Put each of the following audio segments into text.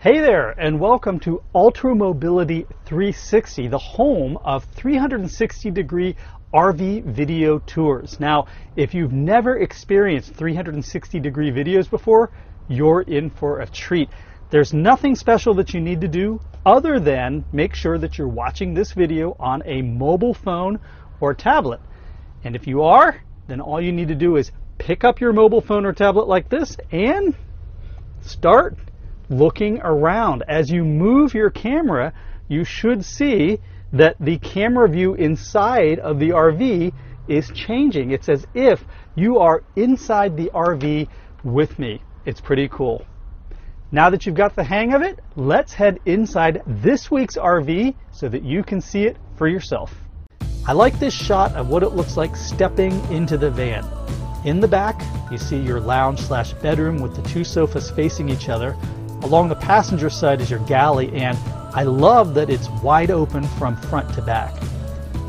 Hey there, and welcome to Ultra Mobility 360, the home of 360-degree RV video tours. Now, if you've never experienced 360-degree videos before, you're in for a treat. There's nothing special that you need to do other than make sure that you're watching this video on a mobile phone or tablet. And if you are, then all you need to do is pick up your mobile phone or tablet like this and start looking around. As you move your camera, you should see that the camera view inside of the RV is changing. It's as if you are inside the RV with me. It's pretty cool. Now that you've got the hang of it, let's head inside this week's RV so that you can see it for yourself. I like this shot of what it looks like stepping into the van. In the back, you see your lounge/bedroom with the two sofas facing each other. Along the passenger side is your galley, and I love that it's wide open from front to back.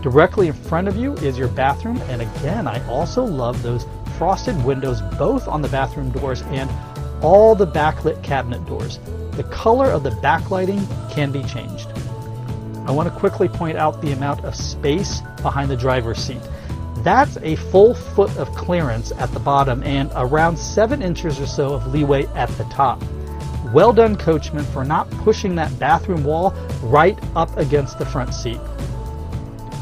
Directly in front of you is your bathroom, and again, I also love those frosted windows both on the bathroom doors and all the backlit cabinet doors. The color of the backlighting can be changed. I want to quickly point out the amount of space behind the driver's seat. That's a full foot of clearance at the bottom and around 7 inches or so of leeway at the top. Well done, Coachmen, for not pushing that bathroom wall right up against the front seat.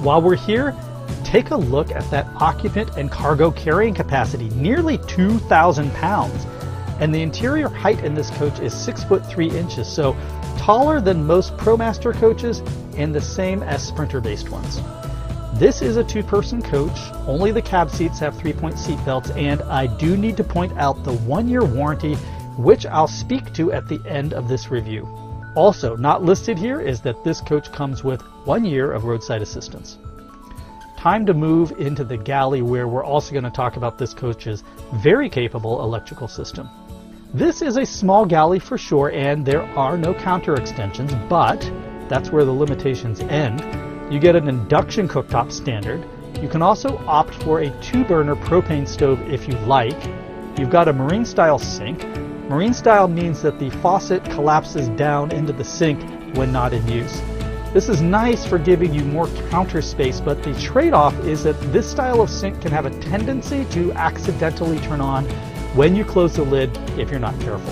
While we're here, take a look at that occupant and cargo carrying capacity, nearly 2,000 pounds. And the interior height in this coach is 6 foot 3 inches, so taller than most ProMaster coaches and the same as Sprinter-based ones. This is a two-person coach. Only the cab seats have 3-point seat belts, and I do need to point out the 1-year warranty, which I'll speak to at the end of this review. Also, not listed here is that this coach comes with 1 year of roadside assistance. Time to move into the galley, where we're also going to talk about this coach's very capable electrical system. This is a small galley for sure, and there are no counter extensions, but that's where the limitations end. You get an induction cooktop standard. You can also opt for a 2-burner propane stove if you like. You've got a marine style sink. Marine style means that the faucet collapses down into the sink when not in use. This is nice for giving you more counter space, but the trade-off is that this style of sink can have a tendency to accidentally turn on when you close the lid if you're not careful.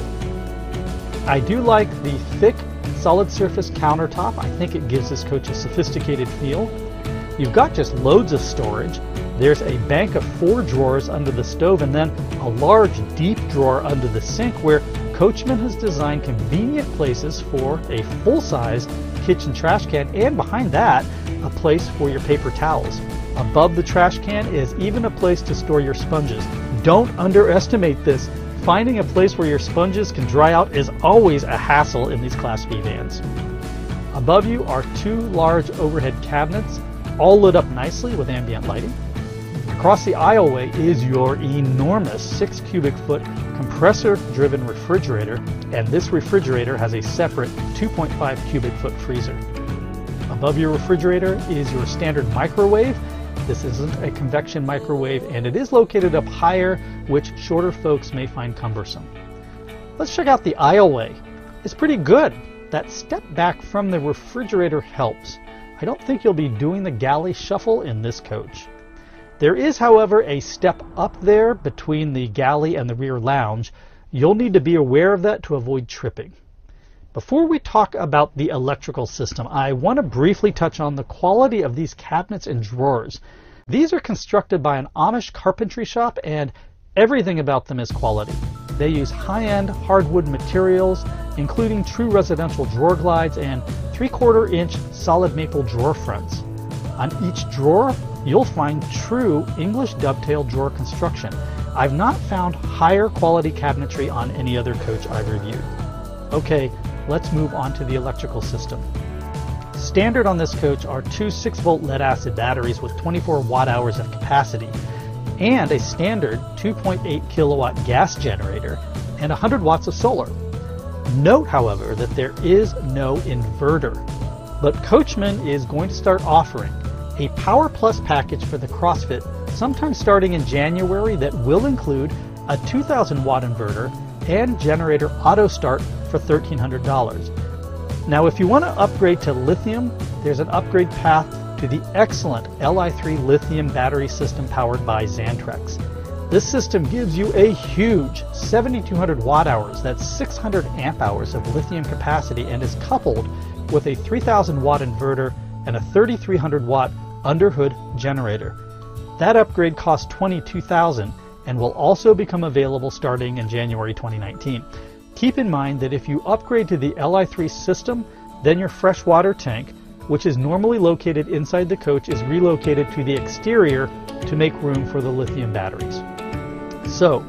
I do like the thick, solid surface countertop. I think it gives this coach a sophisticated feel. You've got just loads of storage. There's a bank of 4 drawers under the stove and then a large deep drawer under the sink, where Coachmen has designed convenient places for a full-size kitchen trash can, and behind that, a place for your paper towels. Above the trash can is even a place to store your sponges. Don't underestimate this. Finding a place where your sponges can dry out is always a hassle in these Class B vans. Above you are 2 large overhead cabinets, all lit up nicely with ambient lighting. Across the aisleway is your enormous 6 cubic foot compressor-driven refrigerator, and this refrigerator has a separate 2.5 cubic foot freezer. Above your refrigerator is your standard microwave. This isn't a convection microwave, and it is located up higher, which shorter folks may find cumbersome. Let's check out the aisleway. It's pretty good. That step back from the refrigerator helps. I don't think you'll be doing the galley shuffle in this coach. There is, however, a step up there between the galley and the rear lounge. You'll need to be aware of that to avoid tripping. Before we talk about the electrical system, I want to briefly touch on the quality of these cabinets and drawers. These are constructed by an Amish carpentry shop, and everything about them is quality. They use high-end hardwood materials, including true residential drawer glides and 3/4 inch solid maple drawer fronts. On each drawer, you'll find true English dovetail drawer construction. I've not found higher quality cabinetry on any other coach I've reviewed. Okay, let's move on to the electrical system. Standard on this coach are 2 6-volt lead-acid batteries with 24 watt-hours of capacity, and a standard 2.8 kilowatt gas generator and 100 watts of solar. Note, however, that there is no inverter, but Coachmen is going to start offering a Power Plus package for the CrossFit sometime starting in January that will include a 2,000 watt inverter and generator auto start for $1,300. Now, if you want to upgrade to lithium, there's an upgrade path to the excellent Li3 lithium battery system powered by Xantrex. This system gives you a huge 7,200 watt hours, that's 600 amp hours of lithium capacity, and is coupled with a 3,000 watt inverter and a 3,300 watt underhood generator. That upgrade costs $22,000 and will also become available starting in January 2019. Keep in mind that if you upgrade to the Li3 system, then your freshwater tank, which is normally located inside the coach, is relocated to the exterior to make room for the lithium batteries. So,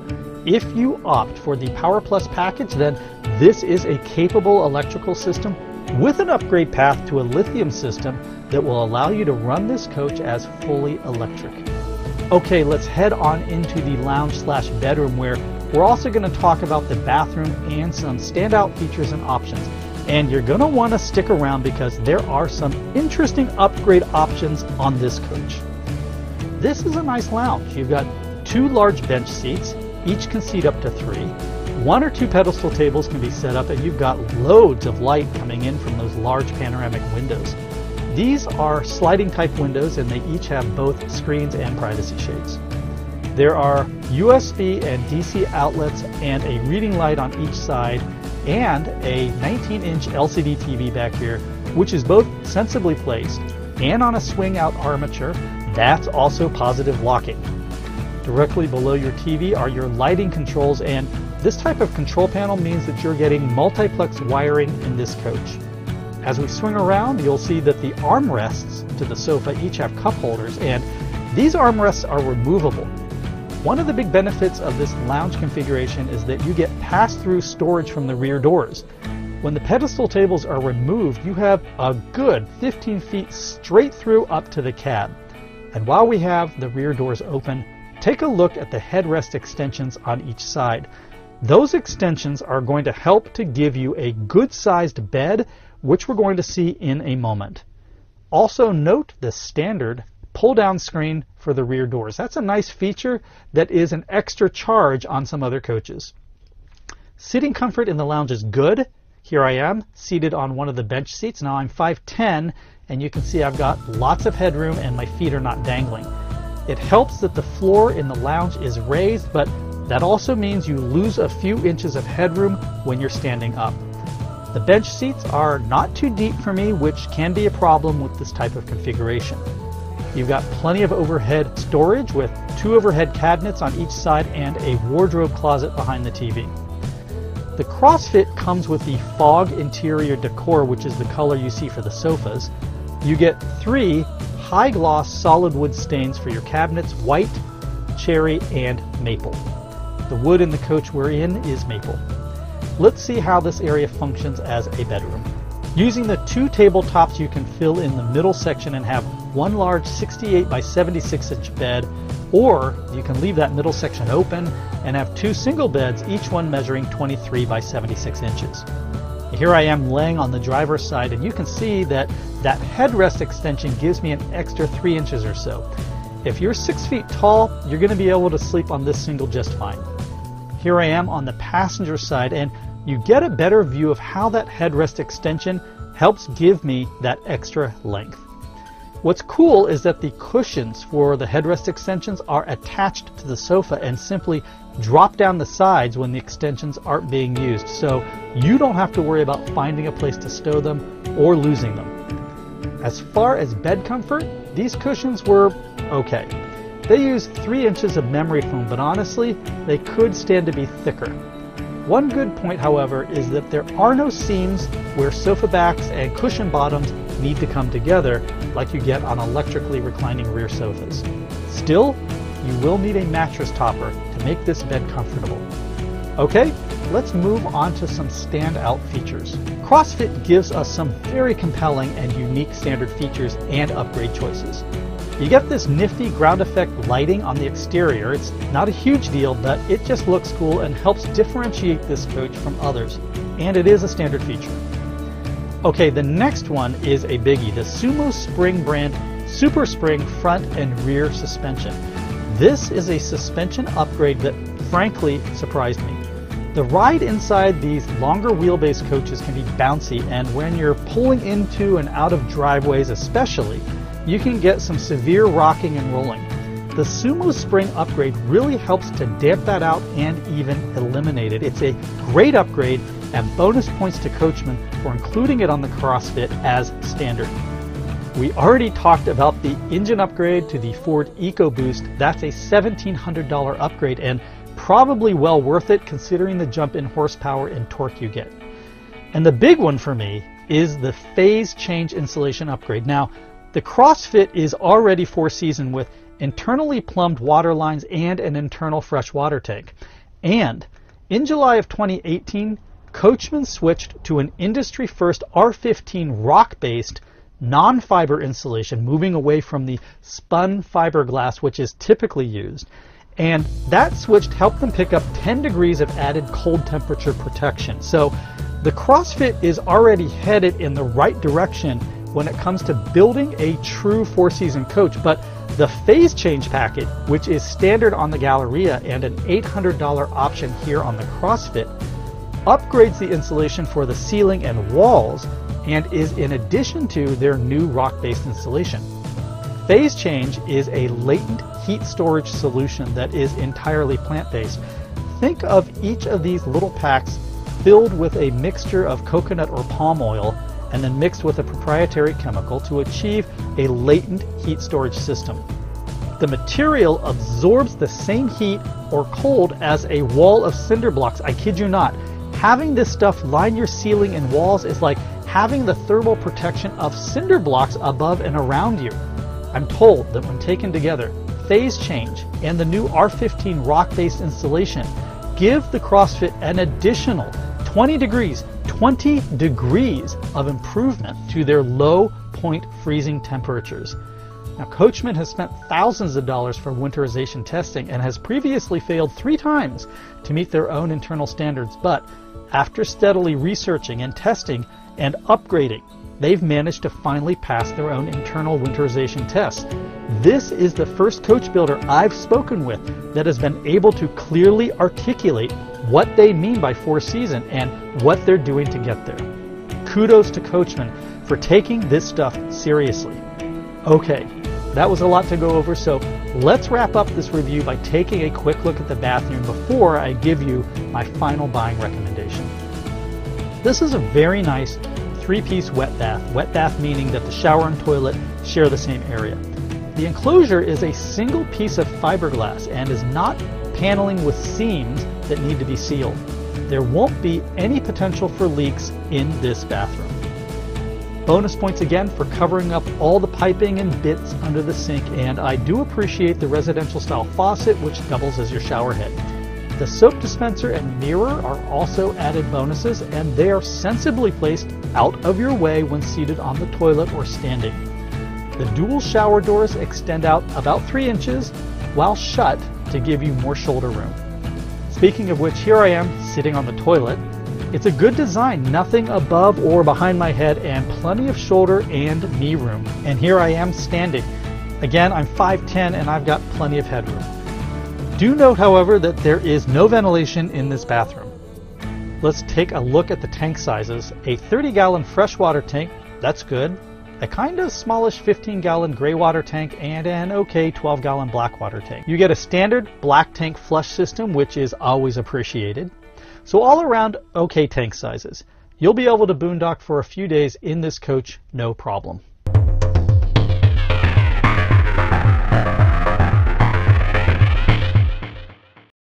if you opt for the Power Plus package, then this is a capable electrical system with an upgrade path to a lithium system that will allow you to run this coach as fully electric. Okay, let's head on into the lounge/bedroom, where we're also going to talk about the bathroom and some standout features and options. And you're going to want to stick around because there are some interesting upgrade options on this coach. This is a nice lounge. You've got 2 large bench seats, each can seat up to 3. 1 or 2 pedestal tables can be set up, and you've got loads of light coming in from those large panoramic windows. These are sliding type windows, and they each have both screens and privacy shades. There are USB and DC outlets and a reading light on each side, and a 19-inch LCD TV back here, which is both sensibly placed and on a swing-out armature. That's also positive locking. Directly below your TV are your lighting controls, and this type of control panel means that you're getting multiplex wiring in this coach. As we swing around, you'll see that the armrests to the sofa each have cup holders, and these armrests are removable. One of the big benefits of this lounge configuration is that you get pass-through storage from the rear doors. When the pedestal tables are removed, you have a good 15 feet straight through up to the cab. And while we have the rear doors open, take a look at the headrest extensions on each side. Those extensions are going to help to give you a good-sized bed, which we're going to see in a moment. Also note the standard pull-down screen for the rear doors. That's a nice feature that is an extra charge on some other coaches. Sitting comfort in the lounge is good. Here I am, seated on one of the bench seats. Now I'm 5'10", and you can see I've got lots of headroom and my feet are not dangling. It helps that the floor in the lounge is raised, but that also means you lose a few inches of headroom when you're standing up. The bench seats are not too deep for me, which can be a problem with this type of configuration. You've got plenty of overhead storage with 2 overhead cabinets on each side and a wardrobe closet behind the TV. The CrossFit comes with the fog interior decor, which is the color you see for the sofas. You get 3 high gloss solid wood stains for your cabinets: white, cherry, and maple. The wood in the coach we're in is maple. Let's see how this area functions as a bedroom. Using the 2 tabletops, you can fill in the middle section and have one large 68 by 76 inch bed, or you can leave that middle section open and have 2 single beds, each one measuring 23 by 76 inches. Here I am laying on the driver's side, and you can see that that headrest extension gives me an extra 3 inches or so. If you're 6 feet tall, you're going to be able to sleep on this single just fine. Here I am on the passenger side, and you get a better view of how that headrest extension helps give me that extra length. What's cool is that the cushions for the headrest extensions are attached to the sofa and simply drop down the sides when the extensions aren't being used, so you don't have to worry about finding a place to stow them or losing them. As far as bed comfort, these cushions were okay. They use 3 inches of memory foam, but honestly, they could stand to be thicker. One good point, however, is that there are no seams where sofa backs and cushion bottoms need to come together like you get on electrically reclining rear sofas. Still, you will need a mattress topper to make this bed comfortable. Okay, let's move on to some standout features. CrossFit gives us some very compelling and unique standard features and upgrade choices. You get this nifty ground effect lighting on the exterior. It's not a huge deal, but it just looks cool and helps differentiate this coach from others, and it is a standard feature. Okay, the next one is a biggie, the Sumo Spring brand Super Spring front and rear suspension. This is a suspension upgrade that frankly surprised me. The ride inside these longer wheelbase coaches can be bouncy, and when you're pulling into and out of driveways especially, you can get some severe rocking and rolling. The Sumo Spring upgrade really helps to damp that out and even eliminate it. It's a great upgrade and bonus points to Coachmen for including it on the CrossFit as standard. We already talked about the engine upgrade to the Ford EcoBoost. That's a $1,700 upgrade and probably well worth it considering the jump in horsepower and torque you get. And the big one for me is the phase change insulation upgrade. Now, the CrossFit is already 4-season with internally plumbed water lines and an internal fresh water tank. And in July of 2018, Coachmen switched to an industry-first R15 rock-based non-fiber insulation, moving away from the spun fiberglass which is typically used. And that switch helped them pick up 10 degrees of added cold temperature protection. So the CrossFit is already headed in the right direction when it comes to building a true 4-season coach, but the phase change packet, which is standard on the Galleria and an $800 option here on the CrossFit, upgrades the insulation for the ceiling and walls and is in addition to their new rock-based insulation. Phase change is a latent heat storage solution that is entirely plant-based. Think of each of these little packs filled with a mixture of coconut or palm oil and then mixed with a proprietary chemical to achieve a latent heat storage system. The material absorbs the same heat or cold as a wall of cinder blocks. I kid you not. Having this stuff line your ceiling and walls is like having the thermal protection of cinder blocks above and around you. I'm told that when taken together, phase change and the new R15 rock-based insulation give the CrossFit an additional 20 degrees of improvement to their low point freezing temperatures. Now, Coachmen has spent thousands of dollars for winterization testing and has previously failed 3 times to meet their own internal standards, but after steadily researching and testing and upgrading, they've managed to finally pass their own internal winterization tests. This is the first coach builder I've spoken with that has been able to clearly articulate what they mean by 4-season and what they're doing to get there. Kudos to Coachmen for taking this stuff seriously. Okay, that was a lot to go over, so let's wrap up this review by taking a quick look at the bathroom before I give you my final buying recommendation. This is a very nice 3-piece wet bath meaning that the shower and toilet share the same area. The enclosure is a single piece of fiberglass and is not paneling with seams that need to be sealed. There won't be any potential for leaks in this bathroom. Bonus points again for covering up all the piping and bits under the sink, and I do appreciate the residential style faucet which doubles as your shower head. The soap dispenser and mirror are also added bonuses, and they are sensibly placed out of your way when seated on the toilet or standing. The dual shower doors extend out about 3 inches while shut to give you more shoulder room. Speaking of which, here I am sitting on the toilet. It's a good design, nothing above or behind my head, and plenty of shoulder and knee room. And here I am standing. Again, I'm 5'10" and I've got plenty of headroom. Do note, however, that there is no ventilation in this bathroom. Let's take a look at the tank sizes. A 30-gallon freshwater tank, that's good. A kind of smallish 15-gallon gray water tank, and an okay 12-gallon black water tank. You get a standard black tank flush system, which is always appreciated. So all around okay tank sizes. You'll be able to boondock for a few days in this coach, no problem.